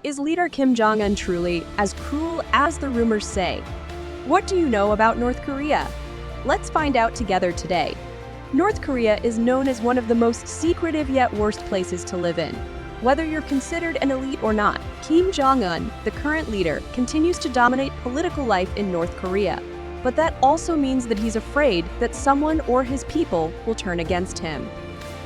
Is leader Kim Jong-un truly as cruel as the rumors say? What do you know about North Korea? Let's find out together today. North Korea is known as one of the most secretive yet worst places to live in. Whether you're considered an elite or not, Kim Jong-un, the current leader, continues to dominate political life in North Korea. But that also means that he's afraid that someone or his people will turn against him.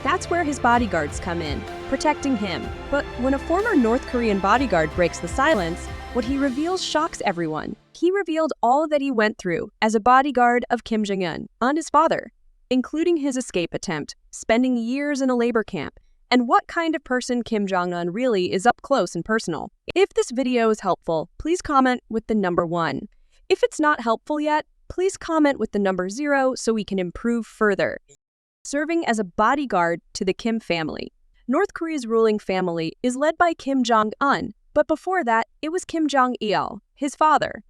That's where his bodyguards come in, protecting him. But when a former North Korean bodyguard breaks the silence, what he reveals shocks everyone. He revealed all that he went through as a bodyguard of Kim Jong-un and his father, including his escape attempt, spending years in a labor camp, and what kind of person Kim Jong-un really is up close and personal. If this video is helpful, please comment with the number 1. If it's not helpful yet, please comment with the number 0 so we can improve further. Serving as a bodyguard to the Kim family. North Korea's ruling family is led by Kim Jong-un, but before that, it was Kim Jong-il, his father.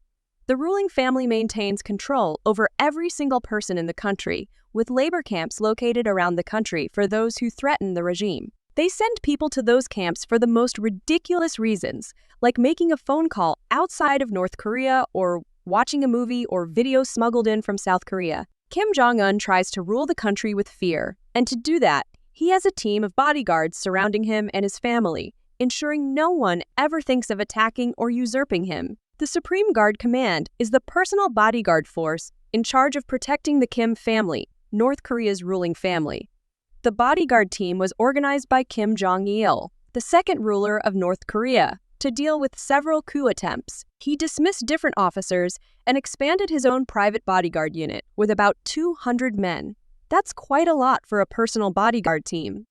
The ruling family maintains control over every single person in the country, with labor camps located around the country for those who threaten the regime. They send people to those camps for the most ridiculous reasons, like making a phone call outside of North Korea or watching a movie or video smuggled in from South Korea. Kim Jong-un tries to rule the country with fear, and to do that, he has a team of bodyguards surrounding him and his family, ensuring no one ever thinks of attacking or usurping him. The Supreme Guard Command is the personal bodyguard force in charge of protecting the Kim family, North Korea's ruling family. The bodyguard team was organized by Kim Jong-il, the second ruler of North Korea, to deal with several coup attempts. He dismissed different officers and expanded his own private bodyguard unit with about 200 men. That's quite a lot for a personal bodyguard team.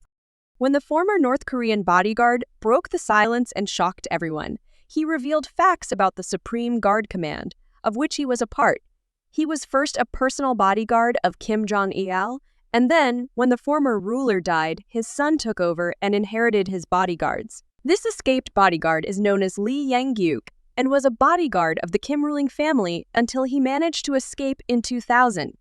When the former North Korean bodyguard broke the silence and shocked everyone, he revealed facts about the Supreme Guard Command, of which he was a part. He was first a personal bodyguard of Kim Jong-il, and then, when the former ruler died, his son took over and inherited his bodyguards. This escaped bodyguard is known as Lee Yang-gyuk and was a bodyguard of the Kim ruling family until he managed to escape in 2000,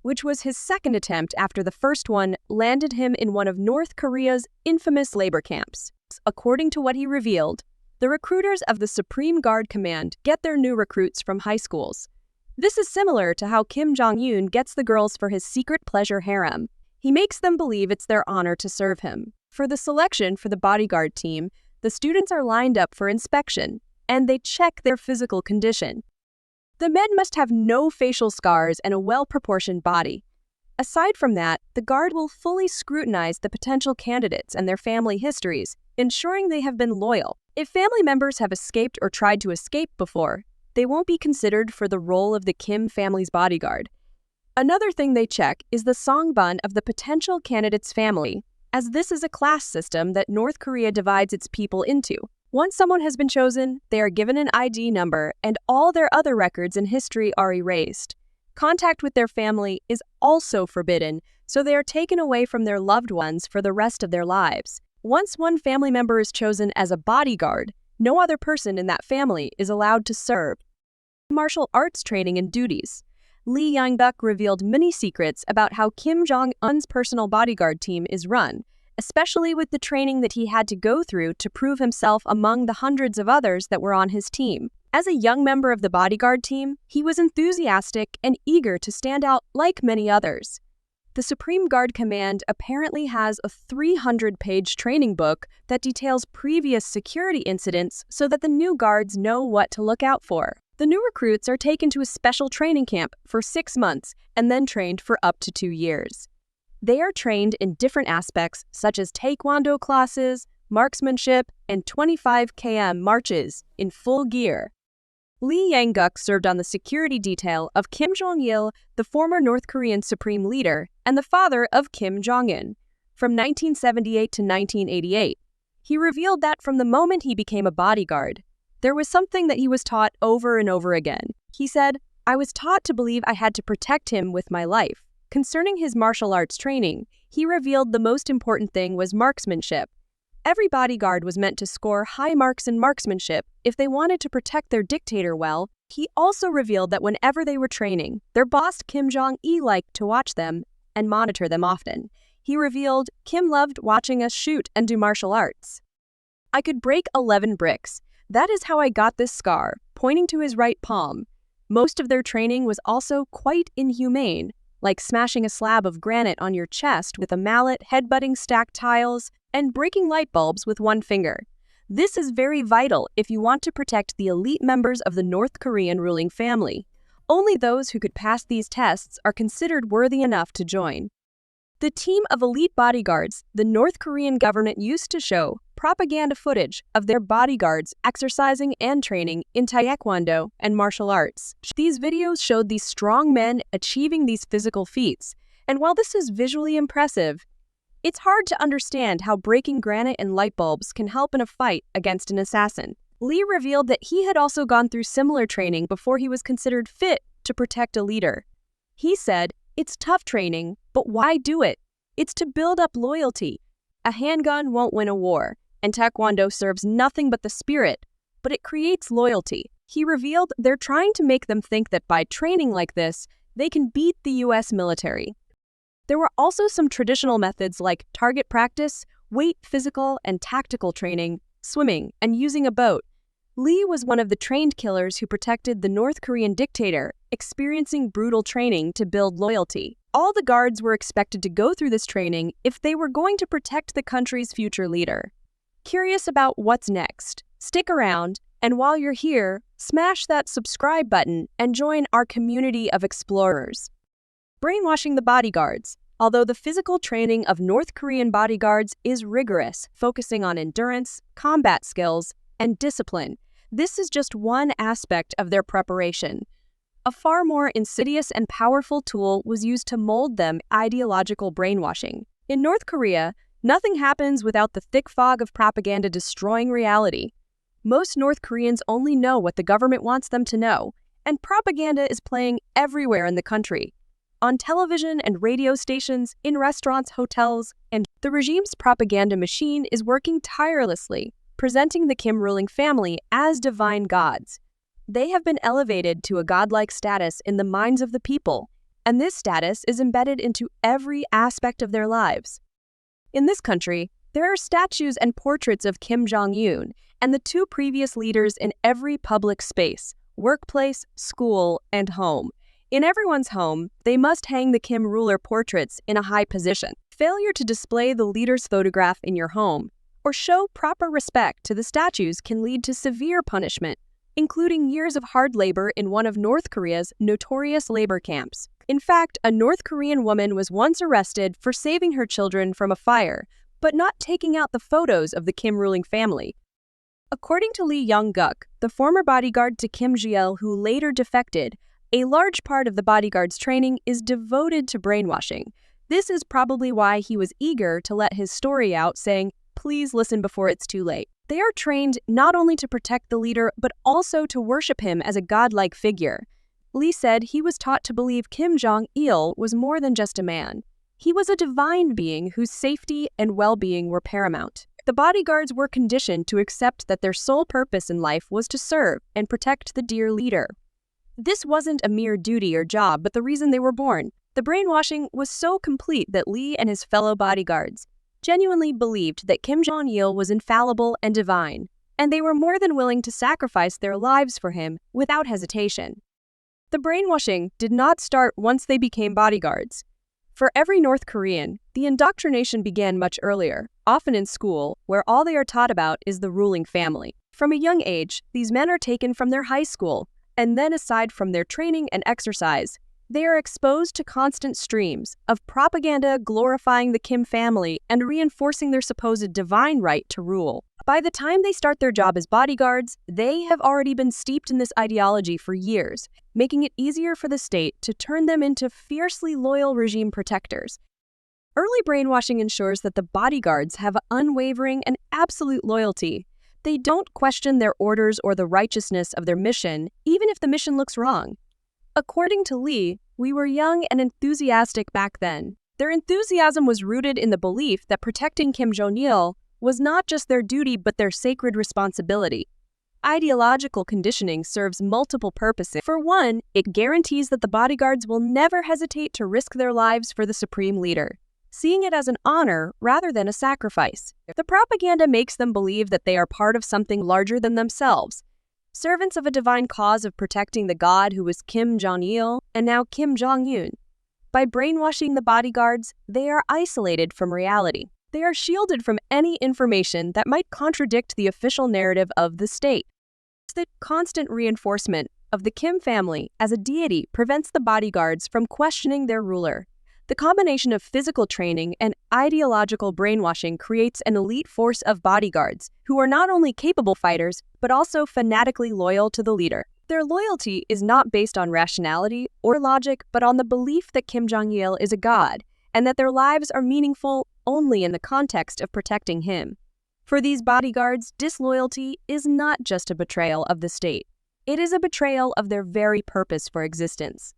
which was his second attempt after the first one landed him in one of North Korea's infamous labor camps. According to what he revealed, the recruiters of the Supreme Guard Command get their new recruits from high schools. This is similar to how Kim Jong-un gets the girls for his secret pleasure harem. He makes them believe it's their honor to serve him. For the selection for the bodyguard team, the students are lined up for inspection, and they check their physical condition. The men must have no facial scars and a well-proportioned body. Aside from that, the guard will fully scrutinize the potential candidates and their family histories, ensuring they have been loyal. If family members have escaped or tried to escape before, they won't be considered for the role of the Kim family's bodyguard. Another thing they check is the songbun of the potential candidate's family, as this is a class system that North Korea divides its people into. Once someone has been chosen, they are given an ID number and all their other records and history are erased. Contact with their family is also forbidden, so they are taken away from their loved ones for the rest of their lives. Once one family member is chosen as a bodyguard, no other person in that family is allowed to serve. Martial arts training and duties. Lee Yang-gyuk revealed many secrets about how Kim Jong-un's personal bodyguard team is run, especially with the training that he had to go through to prove himself among the hundreds of others that were on his team. As a young member of the bodyguard team, he was enthusiastic and eager to stand out like many others. The Supreme Guard Command apparently has a 300-page training book that details previous security incidents so that the new guards know what to look out for. The new recruits are taken to a special training camp for 6 months and then trained for up to 2 years. They are trained in different aspects such as taekwondo classes, marksmanship, and 25 km marches in full gear. Lee Yang-gyuk served on the security detail of Kim Jong-il, the former North Korean supreme leader and the father of Kim Jong-un, from 1978 to 1988. He revealed that from the moment he became a bodyguard, there was something that he was taught over and over again. He said, "I was taught to believe I had to protect him with my life." Concerning his martial arts training, he revealed the most important thing was marksmanship. Every bodyguard was meant to score high marks in marksmanship if they wanted to protect their dictator well. He also revealed that whenever they were training, their boss Kim Jong-il liked to watch them and monitor them often. He revealed, "Kim loved watching us shoot and do martial arts. I could break 11 bricks, "That is how I got this scar," pointing to his right palm. Most of their training was also quite inhumane, like smashing a slab of granite on your chest with a mallet, headbutting stacked tiles, and breaking light bulbs with one finger. This is very vital if you want to protect the elite members of the North Korean ruling family. Only those who could pass these tests are considered worthy enough to join. The team of elite bodyguards the North Korean government used to show propaganda footage of their bodyguards exercising and training in taekwondo and martial arts. These videos showed these strong men achieving these physical feats, and while this is visually impressive, it's hard to understand how breaking granite and light bulbs can help in a fight against an assassin. Lee revealed that he had also gone through similar training before he was considered fit to protect a leader. He said, "It's tough training, but why do it? It's to build up loyalty. A handgun won't win a war, and taekwondo serves nothing but the spirit, but it creates loyalty." He revealed they're trying to make them think that by training like this, they can beat the US military. There were also some traditional methods like target practice, weight, physical, and tactical training, swimming, and using a boat. Lee was one of the trained killers who protected the North Korean dictator, experiencing brutal training to build loyalty. All the guards were expected to go through this training if they were going to protect the country's future leader. Curious about what's next? Stick around, and while you're here, smash that subscribe button and join our community of explorers. Brainwashing the bodyguards. Although the physical training of North Korean bodyguards is rigorous, focusing on endurance, combat skills, and discipline, this is just one aspect of their preparation. A far more insidious and powerful tool was used to mold them: ideological brainwashing. In North Korea, nothing happens without the thick fog of propaganda destroying reality. Most North Koreans only know what the government wants them to know, and propaganda is playing everywhere in the country. On television and radio stations, in restaurants, hotels, and the regime's propaganda machine is working tirelessly, presenting the Kim ruling family as divine gods. They have been elevated to a godlike status in the minds of the people, and this status is embedded into every aspect of their lives. In this country, there are statues and portraits of Kim Jong-un and the two previous leaders in every public space, workplace, school, and home. In everyone's home, they must hang the Kim ruler portraits in a high position. Failure to display the leader's photograph in your home or show proper respect to the statues can lead to severe punishment, including years of hard labor in one of North Korea's notorious labor camps. In fact, a North Korean woman was once arrested for saving her children from a fire, but not taking out the photos of the Kim ruling family. According to Lee Young-guk, the former bodyguard to Kim Ji-il who later defected, a large part of the bodyguard's training is devoted to brainwashing. This is probably why he was eager to let his story out, saying, "Please listen before it's too late." They are trained not only to protect the leader, but also to worship him as a godlike figure. Lee said he was taught to believe Kim Jong-il was more than just a man. He was a divine being whose safety and well-being were paramount. The bodyguards were conditioned to accept that their sole purpose in life was to serve and protect the dear leader. This wasn't a mere duty or job, but the reason they were born. The brainwashing was so complete that Lee and his fellow bodyguards genuinely believed that Kim Jong-il was infallible and divine, and they were more than willing to sacrifice their lives for him without hesitation. The brainwashing did not start once they became bodyguards. For every North Korean, the indoctrination began much earlier, often in school, where all they are taught about is the ruling family. From a young age, these men are taken from their high school, and then aside from their training and exercise, they are exposed to constant streams of propaganda glorifying the Kim family and reinforcing their supposed divine right to rule. By the time they start their job as bodyguards, they have already been steeped in this ideology for years, making it easier for the state to turn them into fiercely loyal regime protectors. Early brainwashing ensures that the bodyguards have unwavering and absolute loyalty. They don't question their orders or the righteousness of their mission, even if the mission looks wrong. According to Lee, "We were young and enthusiastic back then." Their enthusiasm was rooted in the belief that protecting Kim Jong-il was not just their duty but their sacred responsibility. Ideological conditioning serves multiple purposes. For one, it guarantees that the bodyguards will never hesitate to risk their lives for the supreme leader. seeing it as an honor rather than a sacrifice. The propaganda makes them believe that they are part of something larger than themselves, servants of a divine cause of protecting the god who was Kim Jong-il and now Kim Jong-un. By brainwashing the bodyguards, they are isolated from reality. They are shielded from any information that might contradict the official narrative of the state. The constant reinforcement of the Kim family as a deity prevents the bodyguards from questioning their ruler. The combination of physical training and ideological brainwashing creates an elite force of bodyguards who are not only capable fighters, but also fanatically loyal to the leader. Their loyalty is not based on rationality or logic, but on the belief that Kim Jong-il is a god, and that their lives are meaningful only in the context of protecting him. For these bodyguards, disloyalty is not just a betrayal of the state. It is a betrayal of their very purpose for existence.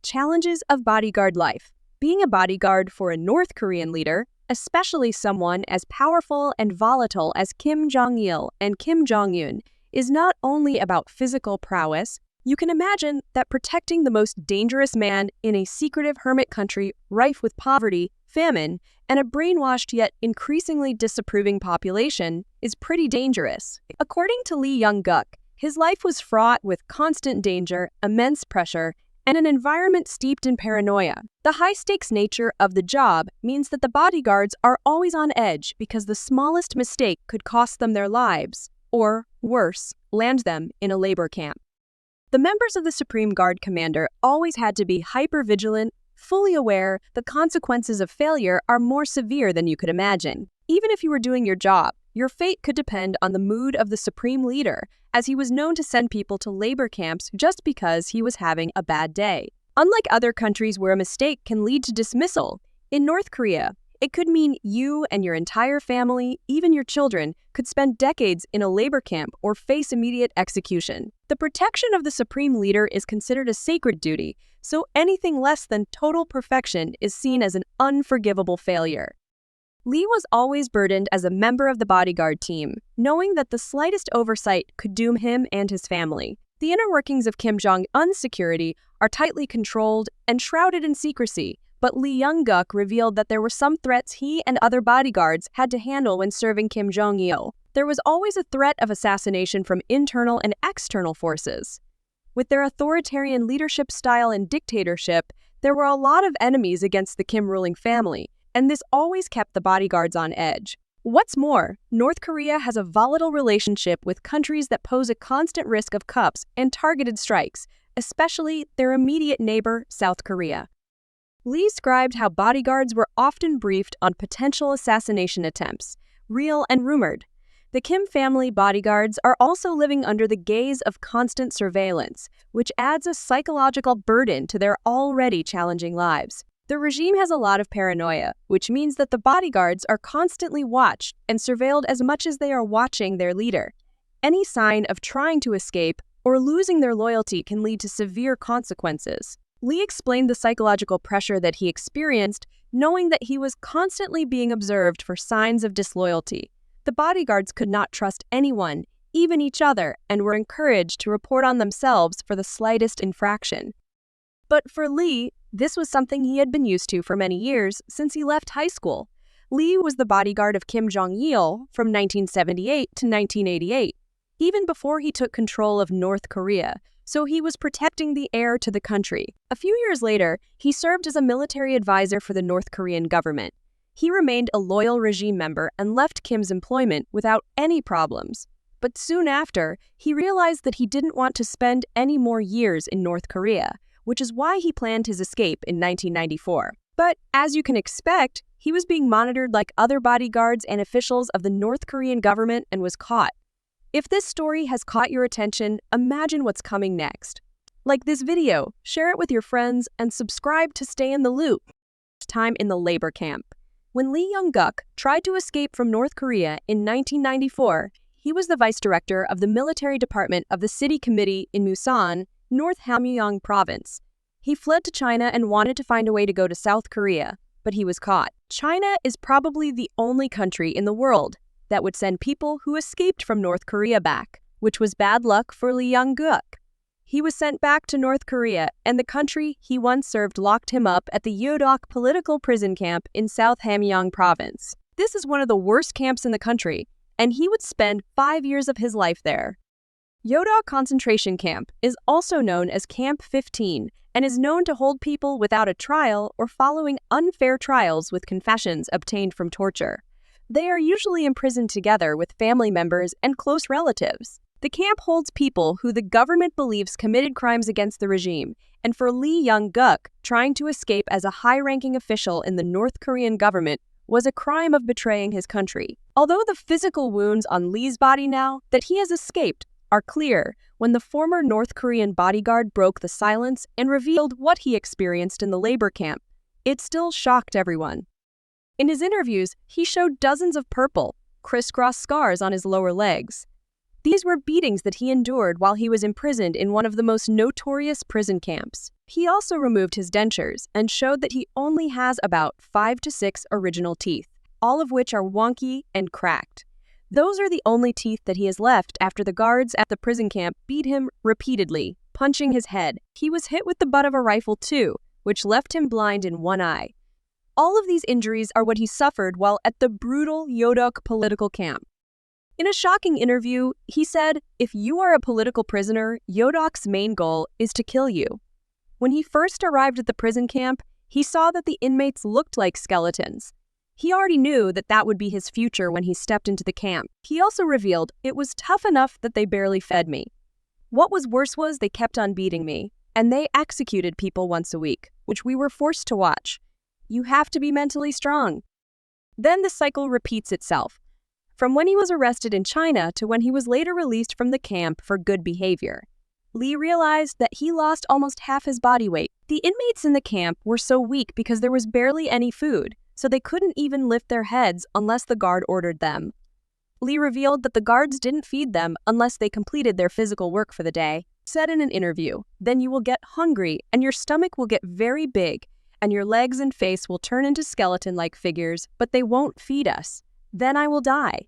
Challenges of bodyguard life. Being a bodyguard for a North Korean leader, especially someone as powerful and volatile as Kim Jong-il and Kim Jong-un, is not only about physical prowess. You can imagine that protecting the most dangerous man in a secretive hermit country rife with poverty, famine, and a brainwashed yet increasingly disapproving population is pretty dangerous. According to Lee Young-guk, his life was fraught with constant danger, immense pressure, and an environment steeped in paranoia. The high-stakes nature of the job means that the bodyguards are always on edge because the smallest mistake could cost them their lives, or, worse, land them in a labor camp. The members of the Supreme Guard commander always had to be hyper-vigilant, fully aware the consequences of failure are more severe than you could imagine. Even if you were doing your job, your fate could depend on the mood of the supreme leader, as he was known to send people to labor camps just because he was having a bad day. Unlike other countries where a mistake can lead to dismissal, in North Korea, it could mean you and your entire family, even your children, could spend decades in a labor camp or face immediate execution. The protection of the supreme leader is considered a sacred duty, so anything less than total perfection is seen as an unforgivable failure. Lee was always burdened as a member of the bodyguard team, knowing that the slightest oversight could doom him and his family. The inner workings of Kim Jong-un's security are tightly controlled and shrouded in secrecy, but Lee Young-guk revealed that there were some threats he and other bodyguards had to handle when serving Kim Jong-il. There was always a threat of assassination from internal and external forces. With their authoritarian leadership style and dictatorship, there were a lot of enemies against the Kim ruling family, and this always kept the bodyguards on edge. What's more, North Korea has a volatile relationship with countries that pose a constant risk of coups and targeted strikes, especially their immediate neighbor, South Korea. Lee described how bodyguards were often briefed on potential assassination attempts, real and rumored. The Kim family bodyguards are also living under the gaze of constant surveillance, which adds a psychological burden to their already challenging lives. The regime has a lot of paranoia, which means that the bodyguards are constantly watched and surveilled as much as they are watching their leader. Any sign of trying to escape or losing their loyalty can lead to severe consequences. Lee explained the psychological pressure that he experienced, knowing that he was constantly being observed for signs of disloyalty. The bodyguards could not trust anyone, even each other, and were encouraged to report on themselves for the slightest infraction. But for Lee, this was something he had been used to for many years since he left high school. Lee was the bodyguard of Kim Jong-il from 1978 to 1988, even before he took control of North Korea, so he was protecting the heir to the country. A few years later, he served as a military advisor for the North Korean government. He remained a loyal regime member and left Kim's employment without any problems. But soon after, he realized that he didn't want to spend any more years in North Korea, which is why he planned his escape in 1994. But, as you can expect, he was being monitored like other bodyguards and officials of the North Korean government and was caught. If this story has caught your attention, imagine what's coming next. Like this video, share it with your friends, and subscribe to stay in the loop. Time in the labor camp. When Lee Young-guk tried to escape from North Korea in 1994, he was the vice director of the military department of the City Committee in Musan, North Hamgyong Province. He fled to China and wanted to find a way to go to South Korea, but he was caught. China is probably the only country in the world that would send people who escaped from North Korea back, which was bad luck for Lee Young-guk. He was sent back to North Korea, and the country he once served locked him up at the Yeodok political prison camp in South Hamgyong province. This is one of the worst camps in the country, and he would spend 5 years of his life there. Yeodok concentration camp is also known as Camp 15 and is known to hold people without a trial or following unfair trials with confessions obtained from torture. They are usually imprisoned together with family members and close relatives. The camp holds people who the government believes committed crimes against the regime, and for Lee Young-guk, trying to escape as a high-ranking official in the North Korean government was a crime of betraying his country. Although the physical wounds on Lee's body now that he has escaped are clear, when the former North Korean bodyguard broke the silence and revealed what he experienced in the labor camp, it still shocked everyone. In his interviews, he showed dozens of purple, crisscross scars on his lower legs. These were beatings that he endured while he was imprisoned in one of the most notorious prison camps. He also removed his dentures and showed that he only has about 5 to 6 original teeth, all of which are wonky and cracked. Those are the only teeth that he has left after the guards at the prison camp beat him repeatedly, punching his head. He was hit with the butt of a rifle too, which left him blind in one eye. All of these injuries are what he suffered while at the brutal Yeodok political camp. In a shocking interview, he said, "If you are a political prisoner, Yeodok's main goal is to kill you." When he first arrived at the prison camp, he saw that the inmates looked like skeletons. He already knew that that would be his future when he stepped into the camp. He also revealed, "It was tough enough that they barely fed me. What was worse was they kept on beating me, and they executed people once a week, which we were forced to watch. You have to be mentally strong." Then the cycle repeats itself, from when he was arrested in China to when he was later released from the camp for good behavior. Lee realized that he lost almost half his body weight. The inmates in the camp were so weak because there was barely any food, so they couldn't even lift their heads unless the guard ordered them. Lee revealed that the guards didn't feed them unless they completed their physical work for the day. He said in an interview, "Then you will get hungry and your stomach will get very big and your legs and face will turn into skeleton-like figures, but they won't feed us. Then I will die."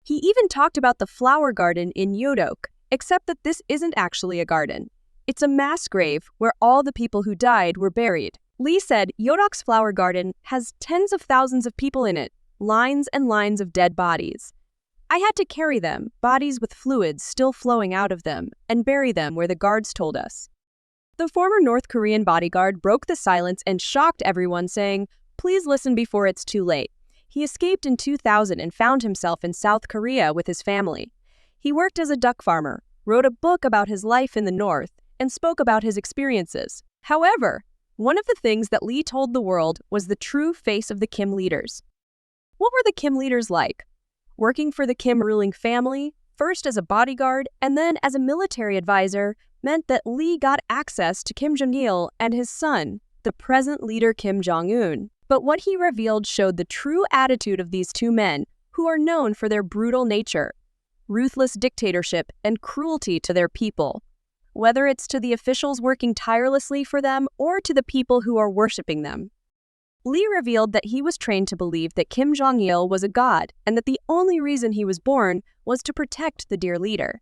He even talked about the flower garden in Yeodok, except that this isn't actually a garden. It's a mass grave where all the people who died were buried. Lee said Yeodok's flower garden has tens of thousands of people in it, lines and lines of dead bodies. I had to carry them, bodies with fluids still flowing out of them, and bury them where the guards told us. The former North Korean bodyguard broke the silence and shocked everyone, saying, "Please listen before it's too late." He escaped in 2000 and found himself in South Korea with his family. He worked as a duck farmer, wrote a book about his life in the North, and spoke about his experiences. However, one of the things that Lee told the world was the true face of the Kim leaders. What were the Kim leaders like? Working for the Kim ruling family, first as a bodyguard and then as a military advisor, meant that Lee got access to Kim Jong-il and his son, the present leader Kim Jong-un. But what he revealed showed the true attitude of these two men, who are known for their brutal nature, ruthless dictatorship, and cruelty to their people. Whether it's to the officials working tirelessly for them or to the people who are worshipping them. Lee revealed that he was trained to believe that Kim Jong-il was a god and that the only reason he was born was to protect the dear leader.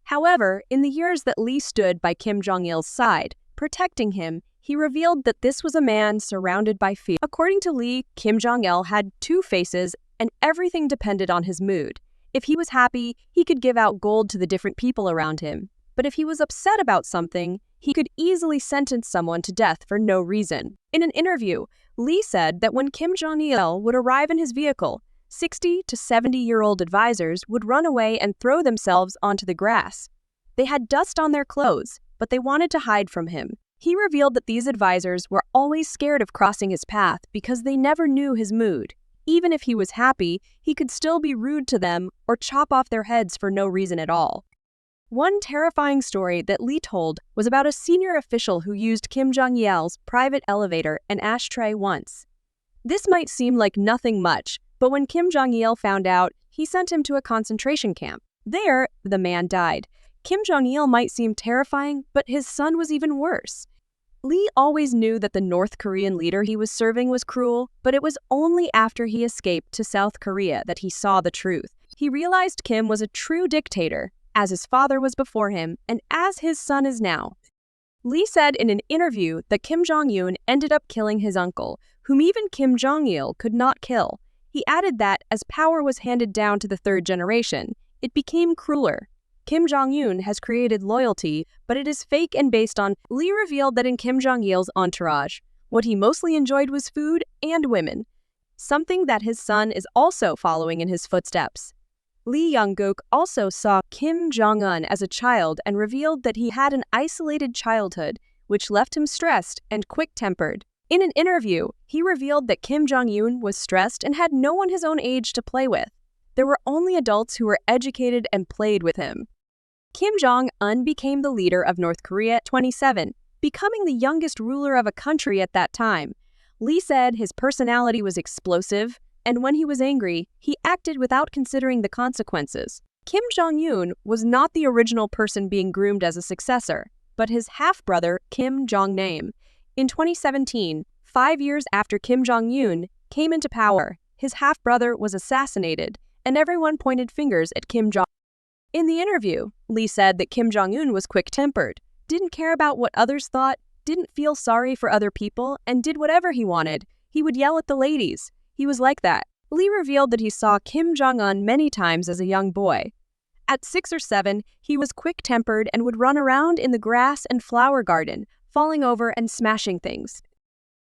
However, in the years that Lee stood by Kim Jong-il's side, protecting him, he revealed that this was a man surrounded by fear. According to Lee, Kim Jong-il had two faces and everything depended on his mood. If he was happy, he could give out gold to the different people around him. But if he was upset about something, he could easily sentence someone to death for no reason. In an interview, Lee said that when Kim Jong-il would arrive in his vehicle, 60 to 70-year-old advisors would run away and throw themselves onto the grass. They had dust on their clothes, but they wanted to hide from him. He revealed that these advisors were always scared of crossing his path because they never knew his mood. Even if he was happy, he could still be rude to them or chop off their heads for no reason at all. One terrifying story that Lee told was about a senior official who used Kim Jong-il's private elevator and ashtray once. This might seem like nothing much, but when Kim Jong-il found out, he sent him to a concentration camp. There, the man died. Kim Jong-il might seem terrifying, but his son was even worse. Lee always knew that the North Korean leader he was serving was cruel, but it was only after he escaped to South Korea that he saw the truth. He realized Kim was a true dictator, as his father was before him and as his son is now. Lee said in an interview that Kim Jong-un ended up killing his uncle, whom even Kim Jong-il could not kill. He added that as power was handed down to the third generation, it became crueler. Kim Jong-un has created loyalty, but it is fake and based on. Lee revealed that in Kim Jong-il's entourage, what he mostly enjoyed was food and women, something that his son is also following in his footsteps. Lee Young-guk also saw Kim Jong-un as a child and revealed that he had an isolated childhood, which left him stressed and quick-tempered. In an interview, he revealed that Kim Jong-un was stressed and had no one his own age to play with. There were only adults who were educated and played with him. Kim Jong-un became the leader of North Korea at 27, becoming the youngest ruler of a country at that time. Lee said his personality was explosive, and when he was angry, he acted without considering the consequences. Kim Jong-un was not the original person being groomed as a successor, but his half-brother, Kim Jong-nam. In 2017, 5 years after Kim Jong-un came into power, his half-brother was assassinated, and everyone pointed fingers at Kim Jong. In the interview, Lee said that Kim Jong-un was quick-tempered, didn't care about what others thought, didn't feel sorry for other people, and did whatever he wanted. He would yell at the ladies. He was like that. Lee revealed that he saw Kim Jong-un many times as a young boy. At 6 or 7, he was quick-tempered and would run around in the grass and flower garden, falling over and smashing things.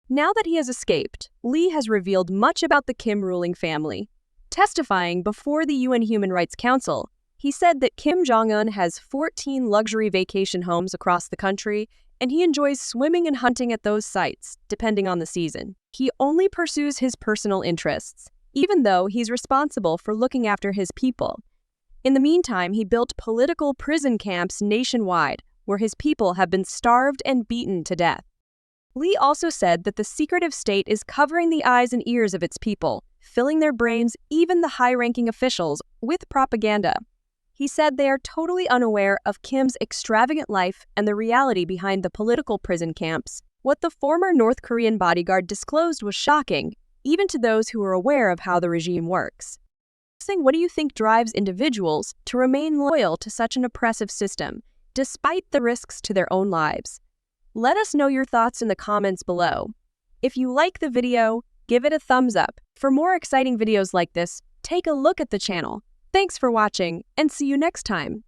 Now that he has escaped, Lee has revealed much about the Kim ruling family. Testifying before the UN Human Rights Council, he said that Kim Jong-un has 14 luxury vacation homes across the country, and he enjoys swimming and hunting at those sites, depending on the season. He only pursues his personal interests, even though he's responsible for looking after his people. In the meantime, he built political prison camps nationwide, where his people have been starved and beaten to death. Lee also said that the secretive state is covering the eyes and ears of its people, filling their brains, even the high-ranking officials, with propaganda. He said they are totally unaware of Kim's extravagant life and the reality behind the political prison camps. What the former North Korean bodyguard disclosed was shocking, even to those who are aware of how the regime works. What do you think drives individuals to remain loyal to such an oppressive system, despite the risks to their own lives? Let us know your thoughts in the comments below. If you like the video, give it a thumbs up. For more exciting videos like this, take a look at the channel. Thanks for watching, and see you next time.